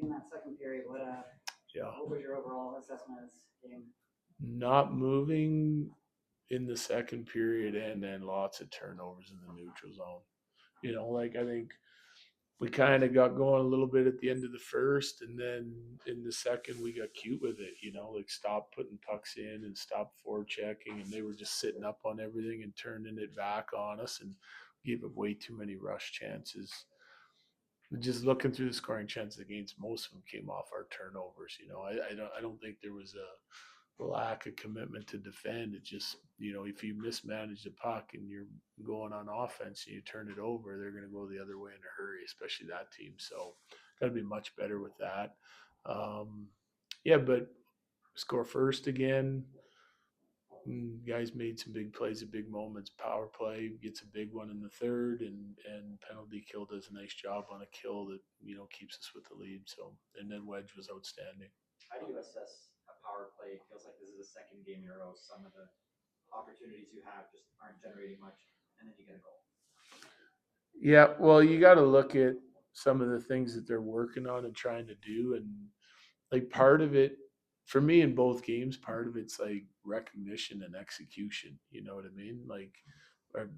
moving that second period. What was your overall assessment of this game? Not moving in the second period, and then lots of turnovers in the neutral zone. I think we kind of got going a little bit at the end of the first, and then in the second we got cute with it. Stop putting pucks in and stop forechecking, and they were just sitting up on everything and turning it back on us, and gave up way too many rush chances. Just looking through the scoring chances against, most of them came off our turnovers. I don't think there was a lack of commitment to defend. It just, if you mismanage the puck and you're going on offense and you turn it over, they're going to go the other way in a hurry, especially that team. So got to be much better with that. Yeah, but score first again. Guys made some big plays at big moments. Power play gets a big one in the third, and penalty kill does a nice job on a kill that keeps us with the lead. So, and then Wedge was outstanding. How do you assess a power play? It feels like this is the second game in a row. Some of the opportunities you have just aren't generating much, and then you get a goal. Yeah, well, you got to look at some of the things that they're working on and trying to do, and like part of it for me in both games, part of it's like recognition and execution. You know what I mean? Like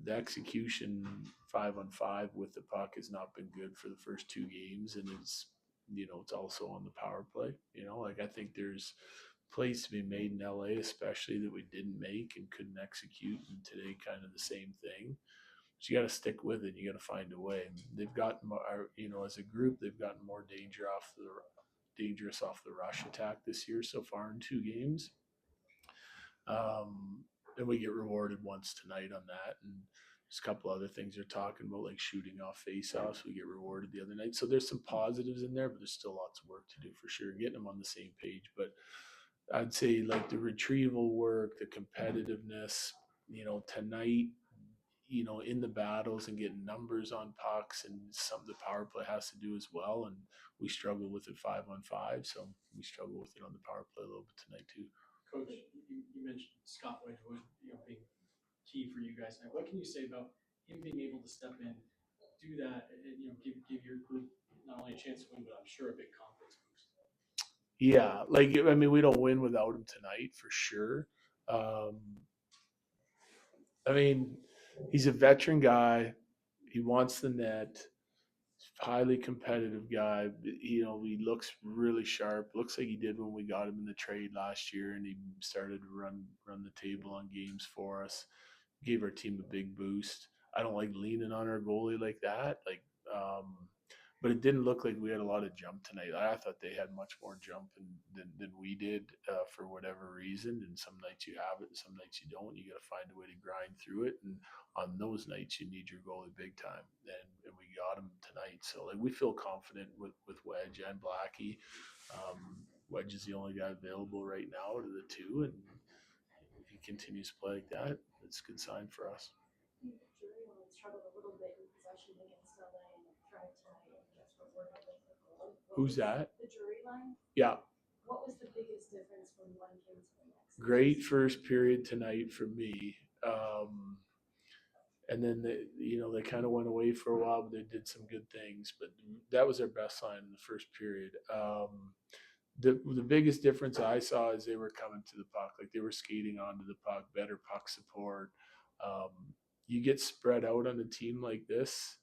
the execution 5-on-5 with the puck has not been good for the first two games, and it's also on the power play. I think there's plays to be made in LA, especially that we didn't make and couldn't execute, and today kind of the same thing. So you got to stick with it. You got to find a way. They've gotten more, as a group, they've gotten more dangerous off the rush attack this year so far in two games. And we get rewarded once tonight on that. And there's a couple other things they're talking about, like shooting off face-offs. We get rewarded the other night. So there's some positives in there, but there's still lots of work to do for sure, getting them on the same page. But I'd say like the retrieval work, the competitiveness, tonight, in the battles and getting numbers on pucks, and some of the power play has to do as well. And we struggle with it 5-on-5, so we struggle with it on the power play a little bit tonight too. Coach, you mentioned Scott Wedgwood, being key for you guys tonight. What can you say about him being able to step in, do that, and give your group not only a chance to win, but I'm sure a big confidence boost? Yeah, we don't win without him tonight for sure. Um, he's a veteran guy. He wants the net. Highly competitive guy. He looks really sharp. Looks like he did when we got him in the trade last year, and he started to run the table on games for us. Gave our team a big boost. I don't like leaning on our goalie like that. But it didn't look like we had a lot of jump tonight. I thought they had much more jump than we did for whatever reason. And some nights you have it, and some nights you don't. You got to find a way to grind through it. And on those nights, you need your goalie big time. And we got him tonight. So we feel confident with Wedge and Blackie. Wedge is the only guy available right now out of the two, and if he continues to play like that, it's a good sign for us. Struggled a little bit in possession against LA and tried tonight. Who's that? The jury line. Yeah. What was the biggest difference from one game to the next? Great first period tonight for me. And then they kind of went away for a while, but they did some good things. But that was their best line in the first period. The biggest difference I saw is they were coming to the puck, like they were skating onto the puck, better puck support. You get spread out on a team like this.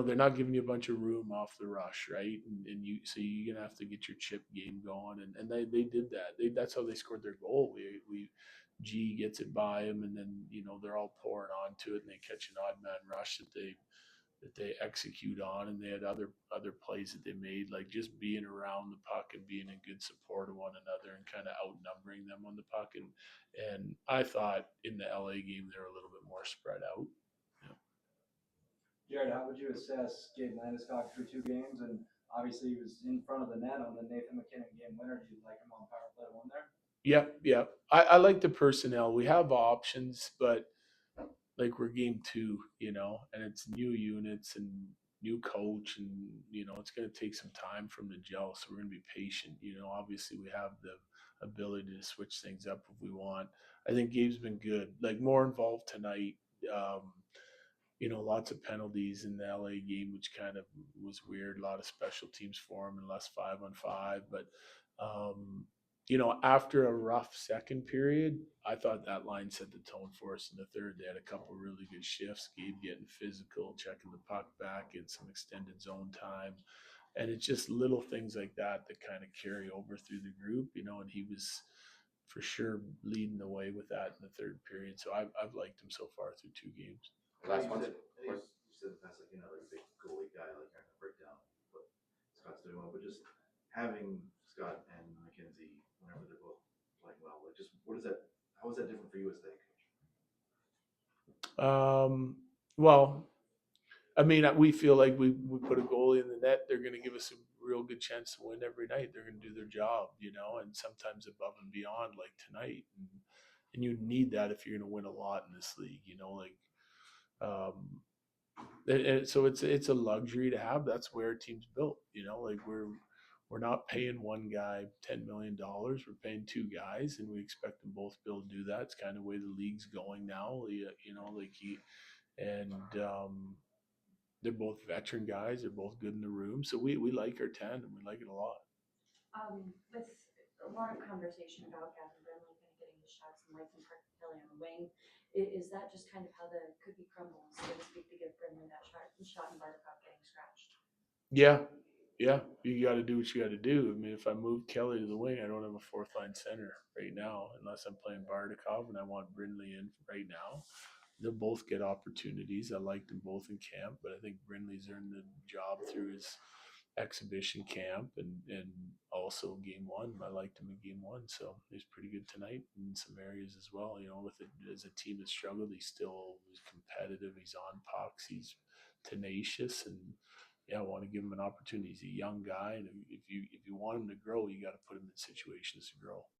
They're not giving you a bunch of room off the rush, right? And you're gonna have to get your chip game going, and they did that. That's how they scored their goal. We G gets it by him, and then they're all pouring onto it, and they catch an odd man rush that they execute on, and they had other plays that they made, like just being around the puck and being in good support of one another and kind of outnumbering them on the puck. And I thought in the LA game they were a little bit more spread out. Jared, how would you assess Gabe Landeskog through two games? And obviously he was in front of the net on the Nathan McKinnon game winner. Do you like him on power play one there? Yep. I like the personnel. We have options, but like we're game two, and it's new units and new coach, and it's going to take some time from the gel. So we're going to be patient. Obviously we have the ability to switch things up if we want. I think Gabe's been good, like more involved tonight. lots of penalties in the LA game, which kind of was weird. A lot of special teams for him and less 5-on-5. But, after a rough second period, I thought that line set the tone for us in the third. They had a couple really good shifts. Gabe getting physical, checking the puck back, getting some extended zone time. And it's just little things like that kind of carry over through the group, and he was for sure leading the way with that in the third period. So I've liked him so far through 2 games. Last one. You said in the past, like a big goalie guy, like I can break down what Scott's doing well, but just having Scott and McKenzie whenever they're both playing well, like just how is that different for you as the head coach? Well, I mean, we feel like we put a goalie in the net, they're going to give us a real good chance to win every night. They're going to do their job, and sometimes above and beyond, like tonight. And you need that if you're going to win a lot in this league, and so it's a luxury to have. That's where our team's built, like we're not paying one guy $10 million. We're paying 2 guys, and we expect them both to be able to do that. It's kind of the way the league's going now, they're both veteran guys. They're both good in the room. So we like our tandem. We like it a lot. With a lot of conversation about Gavin Brennan kind of getting his shots and Mike and Kelly on the wing, is that just kind of how the cookie crumbles, so to speak, to give Brennan that shot and Barkov getting scratched? Yeah. You got to do what you got to do. I mean, if I move Kelly to the wing, I don't have a 4th-line center right now, unless I'm playing Bardakov and I want Brindley in right now. They'll both get opportunities. I liked them both in camp, but I think Brindley's earned the job through his exhibition camp and also game 1. I liked him in game 1, so he's pretty good tonight in some areas as well. With it as a team that struggled, he's competitive. He's on pucks. He's tenacious, and I want to give him an opportunity. He's a young guy, and if you want him to grow, you got to put him in situations to grow.